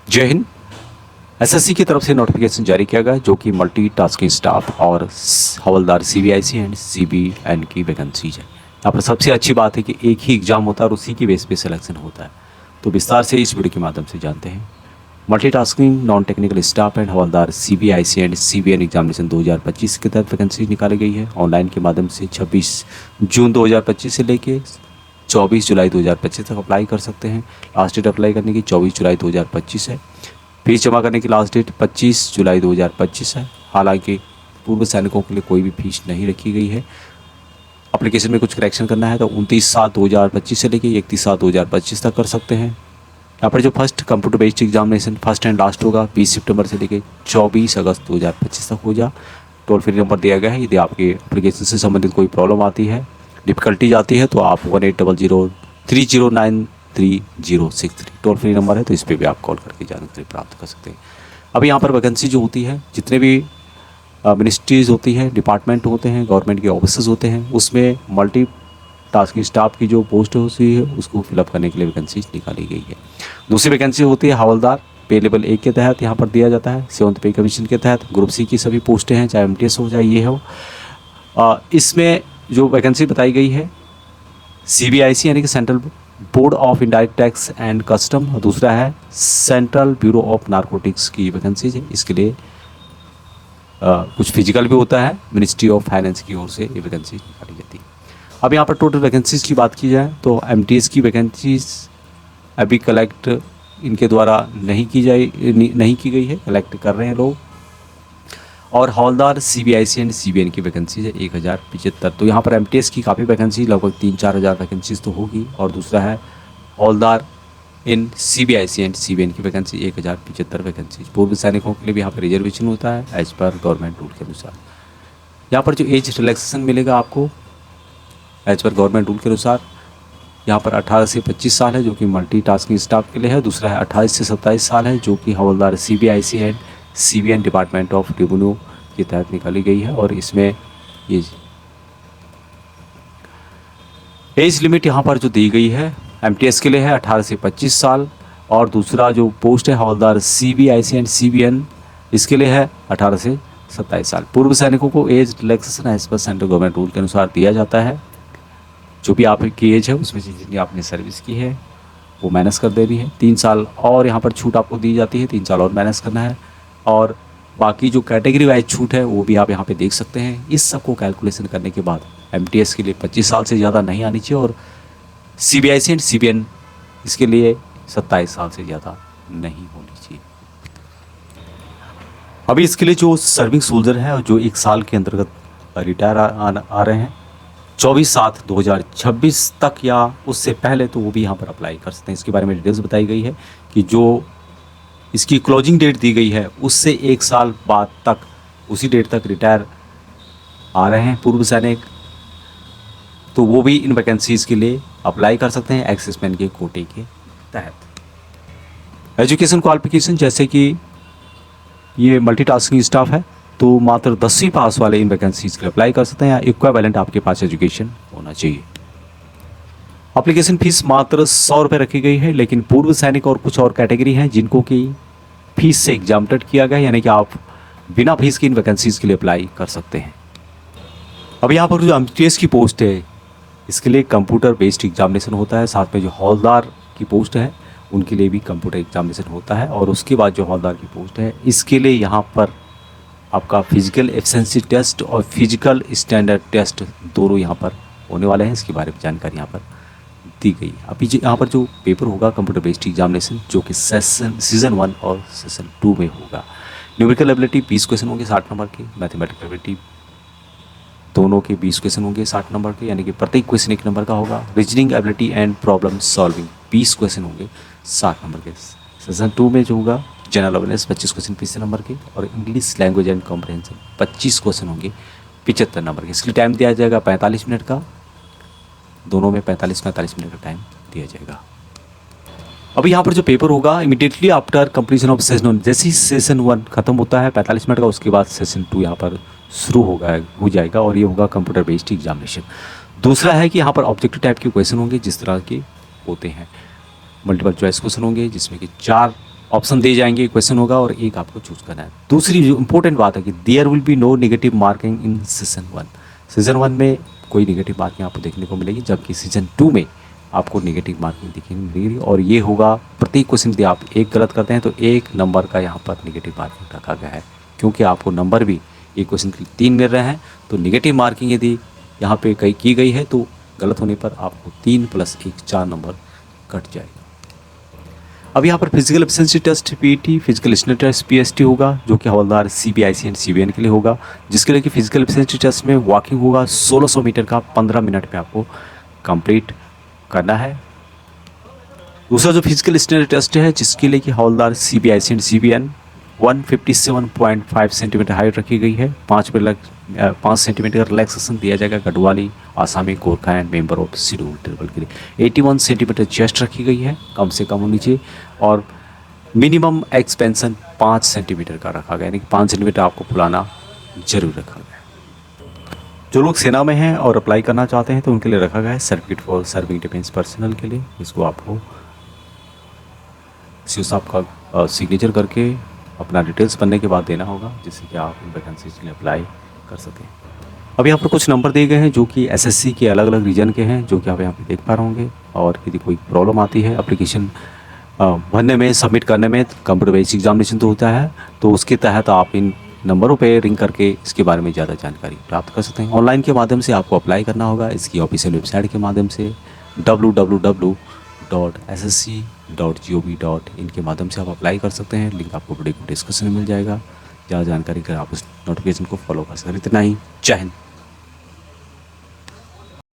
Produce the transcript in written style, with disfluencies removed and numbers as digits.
जय हिंद। एसएससी की तरफ से नोटिफिकेशन जारी किया गया जो कि मल्टी टास्किंग स्टाफ और हवलदार सीबीआईसी एंड सीबीएन की वैकेंसीज है। यहाँ पर सबसे अच्छी बात है कि एक ही एग्जाम होता है और उसी की बेस पे सिलेक्शन होता है। तो विस्तार से इस वीडियो के माध्यम से जानते हैं। Multi tasking non technical staff and havildar CBIC and CBN examination 2025 के तहत वैकेंसी निकाली गई है। ऑनलाइन के माध्यम से 26 जून 2025 से लेके 24 जुलाई 2025 तक अप्लाई कर सकते हैं। लास्ट डेट अप्लाई करने की 24 जुलाई 2025 है। फीस जमा करने की लास्ट डेट 25 जुलाई 2025 है। हालांकि पूर्व सैनिकों के लिए कोई भी फीस नहीं रखी गई है। एप्लीकेशन में कुछ करेक्शन करना है तो 29/7/2025 से लेकर 31/7/2025 तक कर सकते हैं। यहाँ पर जो first computer based examination first and last होगा 20 सितंबर से लेकर 24 अगस्त 2025 तक हो जा। टोल फ्री नंबर दिया गया है। यदि आपके एप्लीकेशन से संबंधित कोई प्रॉब्लम आती है, डिफिकल्टीज आती है तो आप 1800-309-3063 टोल फ्री नंबर है, तो इस पर भी आप कॉल करके जानकारी प्राप्त कर सकते हैं। अभी यहाँ पर वैकेंसी जो होती है, जितने भी मिनिस्ट्रीज़ होती हैं, डिपार्टमेंट होते हैं, गवर्नमेंट के ऑफिसेज होते हैं, उसमें मल्टी टास्किंग स्टाफ की जो पोस्ट होती है उसको फिलअप करने के लिए वैकेंसी निकाली गई है। दूसरी वैकेंसी होती है हवलदार पे लेवल 1 के तहत यहाँ पर दिया जाता है। 7th पे कमीशन के तहत ग्रुप सी की सभी पोस्टें हैं, चाहे MTS हो चाहे ये हो। इसमें जो वैकेंसी बताई गई है CBIC यानी कि central board of indirect tax and custom, और दूसरा है सेंट्रल ब्यूरो ऑफ नारकोटिक्स की वैकेंसीज है। इसके लिए कुछ फिजिकल भी होता है, मिनिस्ट्री ऑफ फाइनेंस की ओर से ये वैकेंसी निकाली जाती है। अब यहाँ पर टोटल वैकेंसीज की बात की जाए तो MTS की वैकेंसीज अभी कलेक्ट इनके द्वारा नहीं की गई है, कलेक्ट कर रहे हैं लोग। और हवलदार CBIC एंड CBN की वैकेंसीज है 1075। तो यहाँ पर MTS की काफ़ी वैकेंसी, लगभग 3-4 हज़ार वैकेंसीज तो होगी। और दूसरा है हवलदार इन CBIC एंड CBN की वैकेंसी 1075 वैकेंसीज। पूर्व सैनिकों के लिए भी यहाँ पर रिजर्वेशन होता है एज पर गवर्नमेंट रूल के अनुसार। यहाँ पर जो एज रिलैक्सेशन मिलेगा आपको एज पर गवर्नमेंट रूल के अनुसार, यहाँ पर 18 से 25 साल है जो कि मल्टी टास्किंग स्टाफ के लिए है। दूसरा है 28 से 27 साल है जो कि हवलदार CBIC and CBN department of revenue के तहत निकाली गई है। और इसमें ये एज लिमिट यहाँ पर जो दी गई है MTS के लिए है 18 से 25 साल। और दूसरा जो पोस्ट है हवलदार CBIC एंड CBN, इसके लिए है 18 से 27 साल। पूर्व सैनिकों को एज रिलैक्सेशन एज पर सेंट्रल गवर्नमेंट रूल के अनुसार दिया जाता है। जो भी आपकी एज है उसमें से जितनी आपने सर्विस की है वो माइनस कर देनी है। 3 साल और यहाँ पर छूट आपको दी जाती है, 3 साल और माइनस करना है। और बाकी जो कैटेगरी वाइज छूट है वो भी आप यहाँ पे देख सकते हैं। इस सब को कैलकुलेशन करने के बाद MTS के लिए 25 साल से ज़्यादा नहीं आनी चाहिए और CBIC एंड CBN इसके लिए 27 साल से ज़्यादा नहीं होनी चाहिए। अभी इसके लिए जो सर्विंग सोल्जर है और जो 1 साल के अंतर्गत रिटायर आ रहे हैं 24/7/2026 तक या उससे पहले, तो वो भी यहाँ पर अप्लाई कर सकते हैं। इसके बारे में डिटेल्स बताई गई है कि जो इसकी क्लोजिंग डेट दी गई है उससे 1 साल बाद तक, उसी डेट तक रिटायर आ रहे हैं पूर्व सैनिक, तो वो भी इन वैकेंसीज़ के लिए अप्लाई कर सकते हैं एक्सिसमैन के कोटे के तहत। एजुकेशन क्वालिफिकेशन जैसे कि ये मल्टीटास्किंग स्टाफ है तो मात्र 10वीं पास वाले इन वैकेंसीज़ के लिए अप्लाई कर सकते हैं या इक्विवेलेंट आपके पास एजुकेशन होना चाहिए। एप्लीकेशन फ़ीस मात्र 100 रुपये रखी गई है, लेकिन पूर्व सैनिक और कुछ और कैटेगरी हैं जिनको कि फीस से एग्जाम्प्टेड किया गया है, यानी कि आप बिना फीस की इन वैकेंसीज़ के लिए अप्लाई कर सकते हैं। अब यहाँ पर जो MTS की पोस्ट है इसके लिए कंप्यूटर बेस्ड एग्जामिनेशन होता है। साथ में जो हवलदार की पोस्ट है उनके लिए भी कंप्यूटर एग्जामिनेशन होता है। और उसके बाद जो हवलदार की पोस्ट है इसके लिए यहाँ पर आपका फिजिकल एफिशिएंसी टेस्ट और फिजिकल स्टैंडर्ड टेस्ट दोनों यहाँ पर होने वाले हैं। इसके बारे में जानकारी यहाँ पर दी गई। अभी यहाँ पर जो पेपर होगा कंप्यूटर बेस्ड एग्जामिनेशन जो कि सीज़न 1 और सीज़न 2 में होगा। न्यूमेरिकल एबिलिटी 20 क्वेश्चन होंगे 60 नंबर के, मैथमेटिकल एबिलिटी दोनों के 20 क्वेश्चन होंगे 60 नंबर के, यानी कि प्रत्येक क्वेश्चन 1 नंबर का होगा। Reasoning ability and problem solving 20 question होंगे 60 नंबर के। सीज़न 2 में जो होगा जनरल अवेयरनेस 25 क्वेश्चन 20 नंबर के, और English language and comprehension 25 question होंगे 75 नंबर के। इसके लिए टाइम दिया जाएगा 45 मिनट का, दोनों में 45-45 मिनट का टाइम दिया जाएगा। अभी यहाँ पर जो पेपर होगा immediately after completion of session 1, जैसे ही सेशन 1 खत्म होता है 45 मिनट का, उसके बाद सेशन 2 यहाँ पर शुरू हो जाएगा और ये होगा कंप्यूटर बेस्ड एग्जामिनेशन। दूसरा है कि यहाँ पर ऑब्जेक्टिव टाइप के क्वेश्चन होंगे जिस तरह के होते हैं। मल्टीपल चॉइस क्वेश्चन होंगे जिसमें कि 4 ऑप्शन दिए जाएंगे, क्वेश्चन होगा और एक आपको चूज करना है। दूसरी जो इंपॉर्टेंट बात है कि there will be no negative marking in season 1। Season 1 में कोई नेगेटिव मार्किंग आपको देखने को मिलेगी, जबकि सीजन 2 में आपको नेगेटिव मार्किंग देखने को मिलेगी। और ये होगा प्रत्येक क्वेश्चन यदि आप एक गलत करते हैं तो 1 नंबर का यहाँ पर नेगेटिव मार्किंग रखा गया है, क्योंकि आपको नंबर भी एक क्वेश्चन के 3 मिल रहे हैं। तो नेगेटिव मार्किंग यदि यहाँ पे कहीं की गई है तो गलत होने पर आपको 3 + 1 4 नंबर कट जाएगा। अब यहाँ पर physical efficiency test PT, physical standard test PST होगा, जो कि हवलदार सीबीआईसी एंड सीबीएन के लिए होगा, जिसके लिए कि फिजिकल एफिशिएंसी टेस्ट में वॉकिंग होगा 1600 मीटर का 15 मिनट में आपको कंप्लीट करना है। दूसरा जो फिजिकल स्टैंडर्ड टेस्ट है, जिसके लिए कि हवलदार CBIC and CBN 157.5 centimetre height रखी गई है, 5 सेंटीमीटर का रिलैक्सेशन दिया जाएगा गढ़वाली, आसामी, Gorkha and member of schedule tribal के लिए। 81 सेंटीमीटर चेस्ट रखी गई है, कम से कम होनी चाहिए, और मिनिमम एक्सपेंशन 5 सेंटीमीटर का रखा गया, यानी कि 5 सेंटीमीटर आपको फुलाना जरूर रखा गया है। जो लोग सेना में हैं और अप्लाई करना चाहते हैं तो उनके लिए रखा गया है certificate for serving defence personnel के लिए। इसको आपको सीओ साहब का सिग्नेचर करके अपना डिटेल्स बनने के बाद देना होगा, जिससे कि आप इन वैकेंसीज के लिए अप्लाई कर सकें। अब यहाँ पर कुछ नंबर दिए गए हैं जो कि एसएससी के अलग अलग रीजन के हैं, जो कि आप यहाँ पे देख पा रहे होंगे। और यदि कोई प्रॉब्लम आती है एप्लीकेशन भरने में, सबमिट करने में, कंप्यूटर बेस्ड एग्जामिनेशन तो होता है, तो उसके तहत आप इन नंबरों पे रिंग करके इसके बारे में ज़्यादा जानकारी प्राप्त कर सकते हैं। ऑनलाइन के माध्यम से आपको अप्लाई करना होगा, इसकी ऑफिशियल वेबसाइट के माध्यम से www.ssc.gov.in के माध्यम से आप अप्लाई कर सकते हैं। लिंक आपको वीडियो को डिस्क्रिप्शन में मिल जाएगा। ज़्यादा जानकारी कर आप उस नोटिफिकेशन को फॉलो कर सकते हैं। इतना ही, जय हिंद।